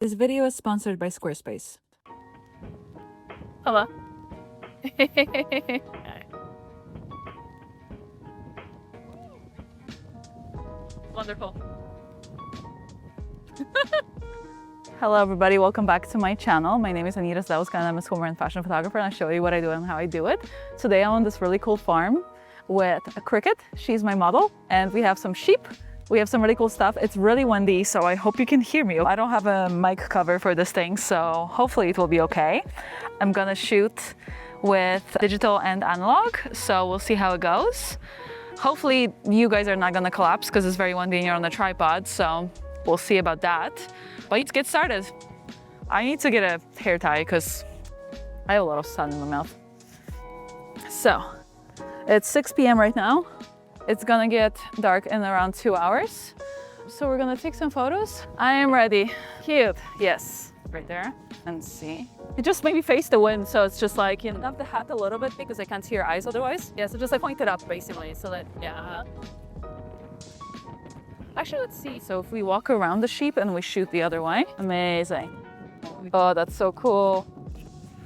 This video is sponsored by Squarespace. Hello. Wonderful. Hello everybody, welcome back to my channel. My name is Anita Sadowska and I'm a swimmer and fashion photographer, and I'll show you what I do and how I do it. Today I'm on this really cool farm with a cricket. She's my model, and we have some sheep. We have some really cool stuff. It's really windy, so I hope you can hear me. I don't have a mic cover for this thing, so hopefully it will be okay. I'm gonna shoot with digital and analog, so we'll see how it goes. Hopefully you guys are not gonna collapse because it's very windy and you're on a tripod, so we'll see about that. But let's get started. I need to get a hair tie because I have a lot of sun in my mouth. So, it's 6 p.m. right now. It's gonna get dark in around 2 hours. So we're gonna take some photos. I am ready. Cute. Yes, right there. And see. It just maybe face the wind, so it's just like, you know, up the hat a little bit because I can't see your eyes otherwise. Yeah, so just like point it up basically, so that, yeah. Actually, let's see. So if we walk around the sheep and we shoot the other way. Amazing. Oh, that's so cool.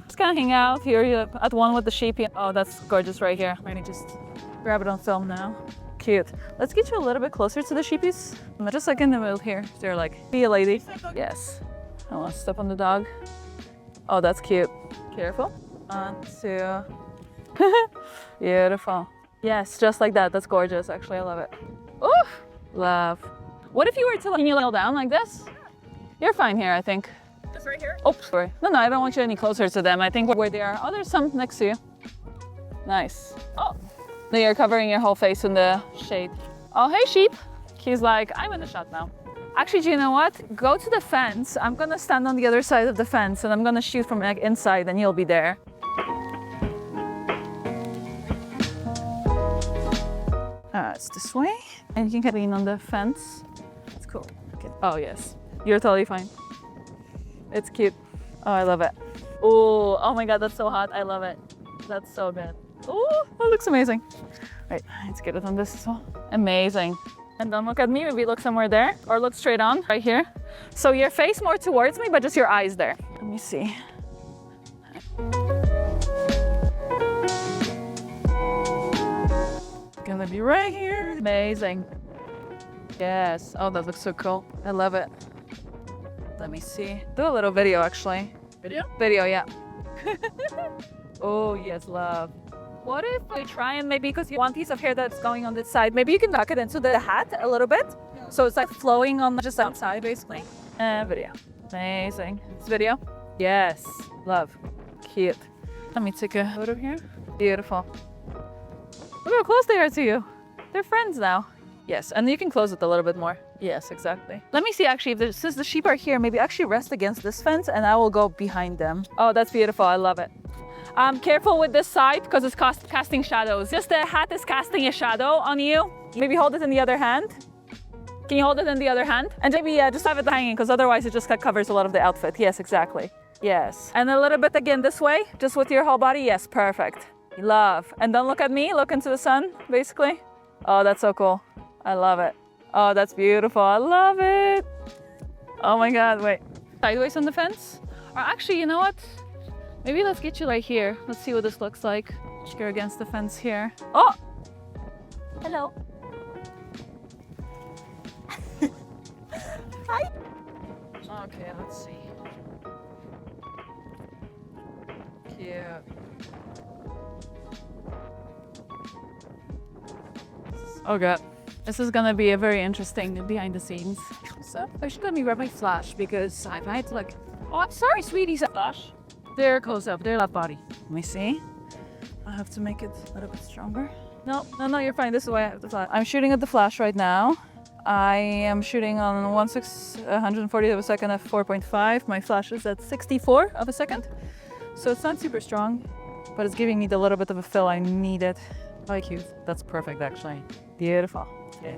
Just gonna hang out here at one with the sheep. Oh, that's gorgeous right here. Let me just grab it on film now. Cute. Let's get you a little bit closer to the sheepies. I'm just like in the middle here. They're like, be a lady. Yes. I want to step on the dog. Oh, that's cute. Careful. 1, 2. Beautiful. Yes, just like that. That's gorgeous. Actually, I love it. Ooh, love. What if you were to kneel down like this? You're fine here, I think. Just right here? Oh, sorry. No, I don't want you any closer to them. I think where they are. Oh, there's some next to you. Nice. Oh. No, you're covering your whole face in the shade. Oh, hey, sheep. He's like, I'm in the shot now. Actually, do you know what? Go to the fence. I'm gonna stand on the other side of the fence and I'm gonna shoot from like inside and you'll be there. It's this way. And you can lean on the fence. It's cool. Okay. Oh, yes. You're totally fine. It's cute. Oh, I love it. Oh my God, that's so hot. I love it. That's so good. Oh, that looks amazing. Right, let's get it on this as well. Amazing. And then look at me, maybe look somewhere there, or look straight on, right here. So your face more towards me, but just your eyes there. Let me see. Gonna be right here. Amazing. Yes, oh, that looks so cool. I love it. Let me see. Do a little video, actually. Video? Video, yeah. Oh, yes, love. What if we try and maybe, because you want piece of hair that's going on this side, maybe you can tuck it into the hat a little bit. Yeah. So it's like flowing on just outside, basically. Video. Amazing. This video? Yes. Love. Cute. Let me take a photo here. Beautiful. Look how close they are to you. They're friends now. Yes, and you can close it a little bit more. Yes, exactly. Let me see actually, if since the sheep are here, maybe actually rest against this fence and I will go behind them. Oh, that's beautiful. I love it. Careful with this side because it's casting shadows. Just the hat is casting a shadow on you. Maybe hold it in the other hand. Can you hold it in the other hand? And maybe just have it hanging because otherwise it just covers a lot of the outfit. Yes, exactly. Yes. And a little bit again this way, just with your whole body. Yes, perfect. Love. And don't look at me, look into the sun, basically. Oh, that's so cool. I love it. Oh, that's beautiful. I love it. Oh my God, wait. Sideways on the fence? Or actually, you know what? Maybe let's get you right here. Let's see what this looks like. Just go against the fence here. Oh! Hello. Hi. Okay, let's see. Cute. Oh God. This is gonna be a very interesting behind the scenes. So I should let me grab my flash because I've had to like, oh, I'm sorry, sweetie, flash. They're close up, they're left body. Let me see. I have to make it a little bit stronger. No, you're fine. This is why I have the flash. I'm shooting at the flash right now. I am shooting on 140 of a second at 4.5. My flash is at 64 of a second. So it's not super strong, but it's giving me the little bit of a fill I needed. Oh, cute. That's perfect, actually. Beautiful. Okay.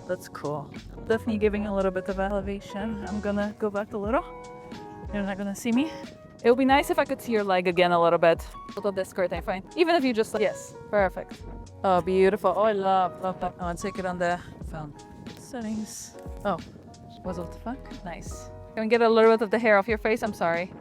That's cool. Definitely giving a little bit of elevation. I'm gonna go back a little. You're not gonna see me. It would be nice if I could see your leg again a little bit. Of this skirt, I find. Even if you just like, yes, perfect. Oh, beautiful. Oh, I love that. I want to take it on the phone. Settings. Oh, what the fuck? Nice. Can we get a little bit of the hair off your face? I'm sorry.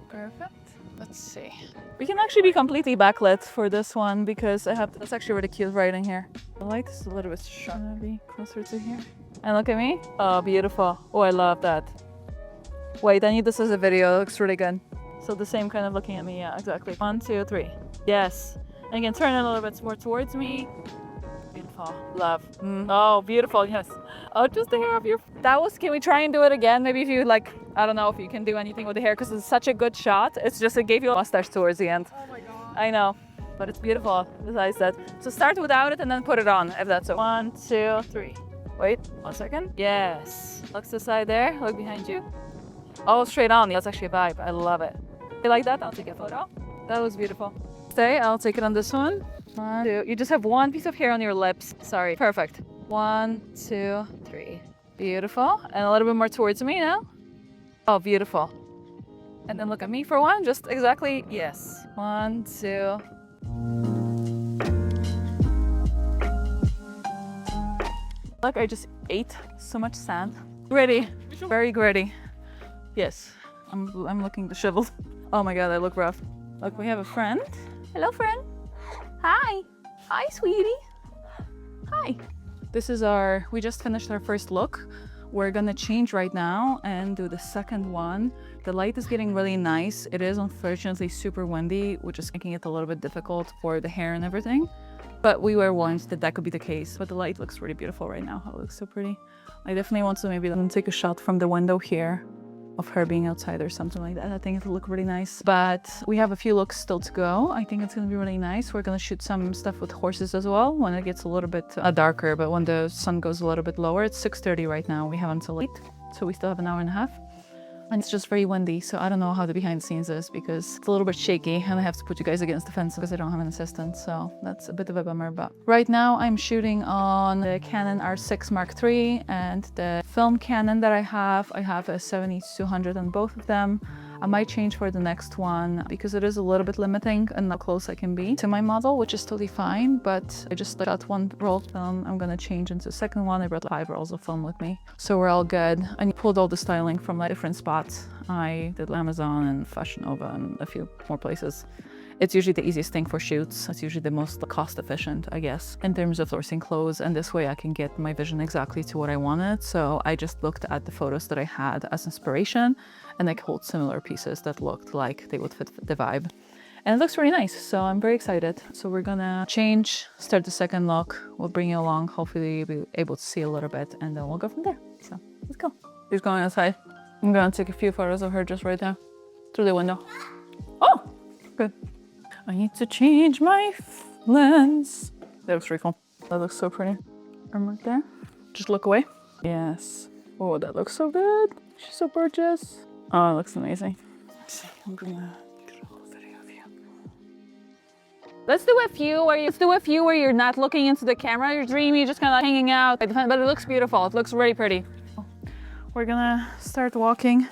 Perfect. Let's see. We can actually be completely backlit for this one because I have, that's actually really cute right in here. The light is a little bit sharp. I'm gonna be closer to here. And look at me. Oh, beautiful. Oh, I love that. Wait, I need this as a video. It looks really good. So the same kind of looking at me. Yeah, exactly. 1, 2, 3. Yes. And again, turn it a little bit more towards me. Beautiful. Love. Oh, beautiful. Yes. Oh, just the hair off your... That was... Can we try and do it again? Maybe if you like... I don't know if you can do anything with the hair because it's such a good shot. It's just, it gave you a mustache towards the end. Oh my god. I know. But it's beautiful, as I said. So start without it and then put it on, if that's so. 1, 2, 3. Wait, 1 second. Yes. Look to the side there. Look behind you. Oh, straight on. That's actually a vibe. I love it. You like that? I'll take a photo. That was beautiful. Stay. I'll take it on this one. 1, 2. You just have one piece of hair on your lips. Sorry. Perfect. 1, 2, 3. Beautiful. And a little bit more towards me now. Oh, beautiful. And then look at me for one. Just exactly. Yes. 1, 2. Look, I just ate so much sand. Gritty. Very gritty. Yes. I'm looking disheveled. Oh my god, I look rough. Look, we have a friend. Hello, friend. Hi. Hi, sweetie. Hi. This is our, we just finished our first look. We're gonna change right now and do the second one. The light is getting really nice. It is unfortunately super windy, which is making it a little bit difficult for the hair and everything. But we were warned that that could be the case. But the light looks really beautiful right now. It looks so pretty. I definitely want to maybe take a shot from the window here of her being outside or something like that. I think it'll look really nice. But we have a few looks still to go. I think it's gonna be really nice. We're gonna shoot some stuff with horses as well when it gets a little bit darker, but when the sun goes a little bit lower. It's 6:30 right now. We have until 8, so we still have an hour and a half. And it's just very windy, so I don't know how the behind the scenes is because it's a little bit shaky and I have to put you guys against the fence because I don't have an assistant, so that's a bit of a bummer. But right now I'm shooting on the Canon R6 Mark III and the film Canon that I have a 70-200 on both of them. I might change for the next one because it is a little bit limiting and how close I can be to my model, which is totally fine, but I just got one roll of film. I'm gonna change into the second one. I brought 5 rolls of film with me, so we're all good. I pulled all the styling from like different spots. I did Amazon and Fashion Nova and a few more places. It's usually the easiest thing for shoots. It's usually the most cost efficient, I guess, in terms of sourcing clothes. And this way I can get my vision exactly to what I wanted. So I just looked at the photos that I had as inspiration and I pulled similar pieces that looked like they would fit the vibe. And it looks really nice. So I'm very excited. So we're gonna change, start the second look. We'll bring you along. Hopefully you'll be able to see a little bit and then we'll go from there. So let's go. She's going outside. I'm gonna take a few photos of her just right there through the window. Oh, good. I need to change my lens. That looks really cool. That looks so pretty. I'm right there. Just look away. Yes. Oh, that looks so good. She's so gorgeous. Oh, it looks amazing. Let's see. I'm gonna get a whole video of you. Let's do a few where you're not looking into the camera. You're dreamy, just kind of hanging out. But it looks beautiful. It looks really pretty. We're gonna start walking.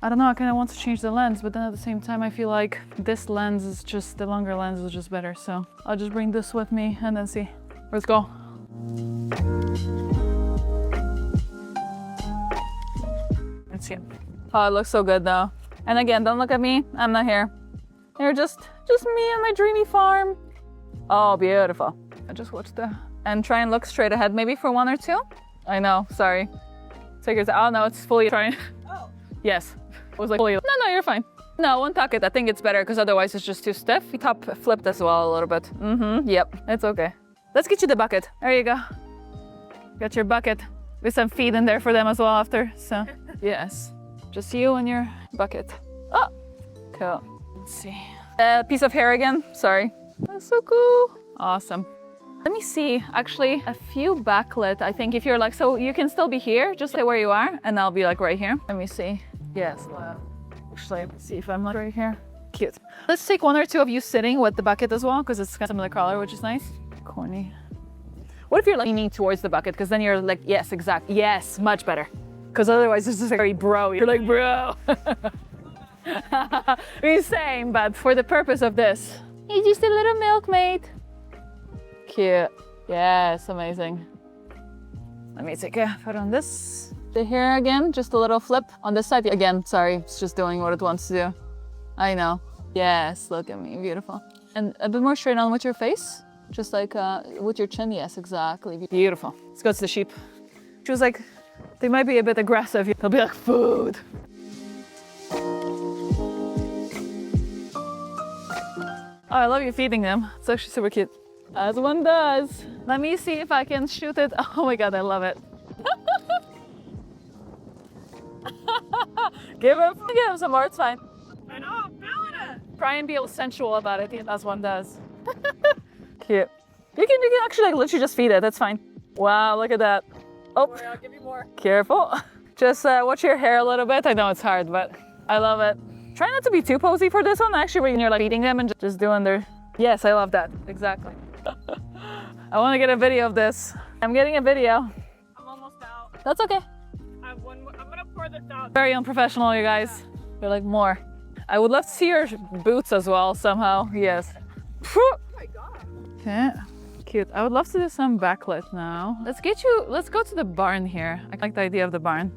I don't know, I kind of want to change the lens, but then at the same time, I feel like this lens is just, the longer lens is just better. So I'll just bring this with me and then see. Let's go. Let's see. Oh, it looks so good though. And again, don't look at me. I'm not here. You're just me and my dreamy farm. Oh, beautiful. I just watched and try and look straight ahead, maybe for 1 or 2. I know, sorry. Take your time. Oh no, it's fully trying. Oh. Yes. I was like, fully. No, you're fine. No, untuck it. I think it's better because otherwise it's just too stiff. Top flipped as well a little bit. Yep, it's okay. Let's get you the bucket. There you go. Got your bucket with some feed in there for them as well after. So, yes. Just you and your bucket. Oh, cool. Let's see. A piece of hair again. Sorry. That's so cool. Awesome. Let me see, actually, a few backlit. I think if you're like, so you can still be here, just stay where you are, and I'll be like right here. Let me see. Yes, actually, let's see if I'm like right here. Cute. Let's take 1 or 2 of you sitting with the bucket as well, because it's got some of the color, which is nice. Corny. What if you're like leaning towards the bucket? Because then you're like, yes, exactly. Yes, much better. Because otherwise this is very bro. You're like, bro. We're same, but for the purpose of this, he's just a little milkmaid. Cute. Yes, amazing. Let me take a photo on this. The hair again, just a little flip on this side. Again, sorry, it's just doing what it wants to do. I know. Yes, look at me, beautiful. And a bit more straight on with your face. Just like with your chin, yes, exactly. Beautiful. Let's go to the sheep. She was like, they might be a bit aggressive. They'll be like, food. Oh, I love you feeding them. It's actually super cute. As one does. Let me see if I can shoot it. Oh my God, I love it. Give him some more, it's fine. I know, I'm feeling it. Try and be sensual about it, as one does. Cute. You can actually like literally just feed it, that's fine. Wow, look at that. Oh, Don't worry, I'll give you more. careful. Just watch your hair a little bit. I know it's hard, but I love it. Try not to be too posy for this one, actually, when you're like feeding them and just doing their... Yes, I love that, exactly. I want to get a video of this. I'm getting a video. I'm almost out. That's okay. I have one more. I'm gonna pour this out. Very unprofessional, you guys. You're like, more. I would love to see your boots as well, somehow. Yes. Oh my God. Okay. Cute. I would love to do some backlit now. Let's go to the barn here. I like the idea of the barn.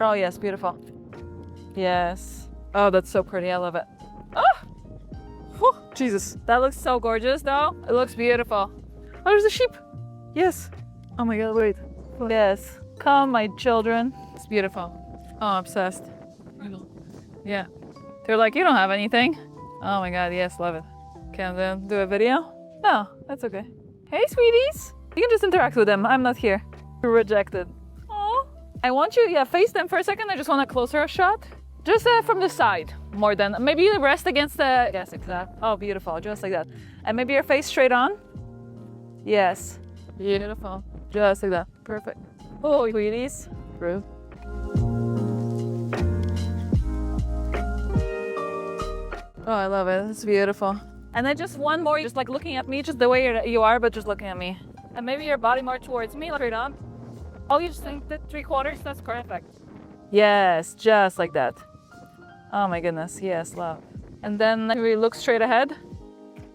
Oh yes, beautiful. Yes. Oh, that's so pretty. I love it. Oh! Whew, Jesus. That looks so gorgeous though. It looks beautiful. Oh, there's a sheep. Yes. Oh my God, wait. Yes. Come, my children. It's beautiful. Oh, I'm obsessed. Yeah. They're like, you don't have anything. Oh my God, yes, love it. Can I do a video? No, that's okay. Hey, sweeties. You can just interact with them. I'm not here. You're rejected. Oh. I want you, face them for a second. I just want a closer shot. Just from the side, more than, maybe you rest against the, yes, exactly. Oh, beautiful, just like that. And maybe your face straight on. Yes, beautiful, just like that, perfect. Oh, sweeties, through. Oh, I love it, it's beautiful. And then just one more, just like looking at me, just the way you are, but just looking at me. And maybe your body more towards me, straight on. Oh, you just think that 3/4, that's perfect. Yes, just like that. Oh my goodness, yes, love. And then we look straight ahead.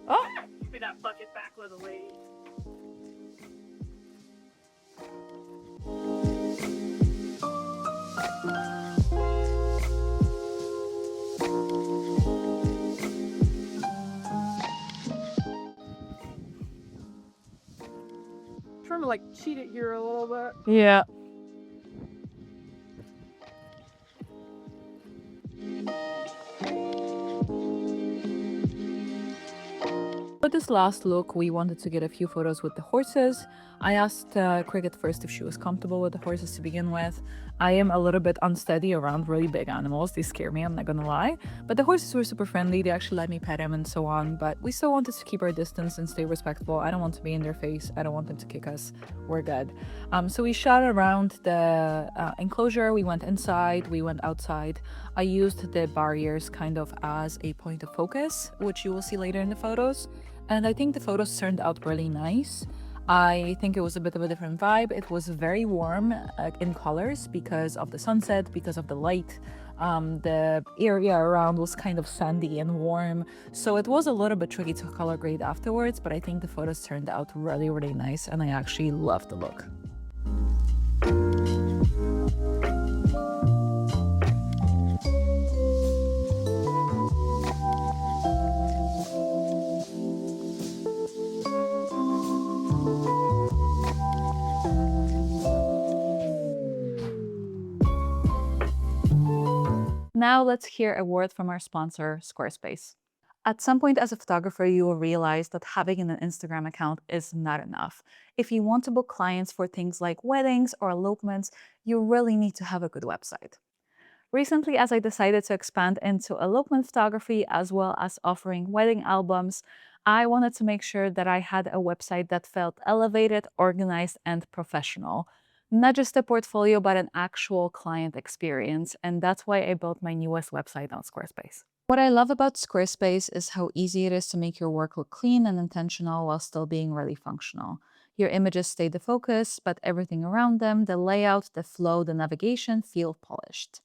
Oh! Give me that bucket back, little lady. Trying to like cheat it here a little bit. Yeah. For this last look, we wanted to get a few photos with the horses. I asked Cricket first if she was comfortable with the horses to begin with. I am a little bit unsteady around really big animals. They scare me, I'm not gonna lie. But the horses were super friendly. They actually let me pet them and so on. But we still wanted to keep our distance and stay respectful. I don't want to be in their face. I don't want them to kick us. We're good. So we shot around the enclosure. We went inside. We went outside. I used the barriers kind of as a point of focus, which you will see later in the photos. And I think the photos turned out really nice. I think it was a bit of a different vibe. It was very warm in colors because of the sunset, because of the light. The area around was kind of sandy and warm. So it was a little bit tricky to color grade afterwards, but I think the photos turned out really, really nice and I actually loved the look. Now let's hear a word from our sponsor, Squarespace. At some point as a photographer, you will realize that having an Instagram account is not enough. If you want to book clients for things like weddings or elopements, you really need to have a good website. Recently, as I decided to expand into elopement photography as well as offering wedding albums, I wanted to make sure that I had a website that felt elevated, organized, and professional. Not just a portfolio, but an actual client experience. And that's why I built my newest website on Squarespace. What I love about Squarespace is how easy it is to make your work look clean and intentional while still being really functional. Your images stay the focus, but everything around them, the layout, the flow, the navigation, feel polished.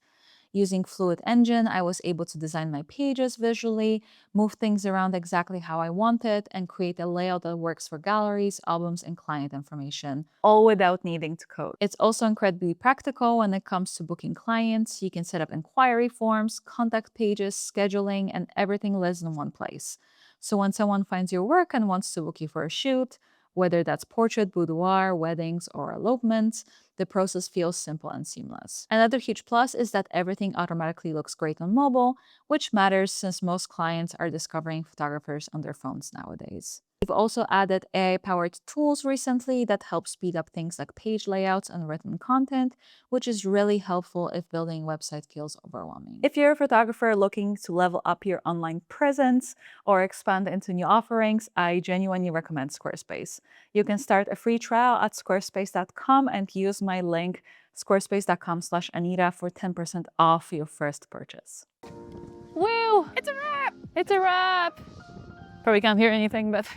Using Fluid Engine, I was able to design my pages visually, move things around exactly how I wanted, and create a layout that works for galleries, albums, and client information, all without needing to code. It's also incredibly practical when it comes to booking clients. You can set up inquiry forms, contact pages, scheduling, and everything lives in one place. So when someone finds your work and wants to book you for a shoot, whether that's portrait, boudoir, weddings, or elopements, the process feels simple and seamless. Another huge plus is that everything automatically looks great on mobile, which matters since most clients are discovering photographers on their phones nowadays. We've also added AI-powered tools recently that help speed up things like page layouts and written content, which is really helpful if building a website feels overwhelming. If you're a photographer looking to level up your online presence or expand into new offerings, I genuinely recommend Squarespace. You can start a free trial at squarespace.com and use my link squarespace.com/Anita for 10% off your first purchase. Woo! It's a wrap! It's a wrap! Probably can't hear anything, but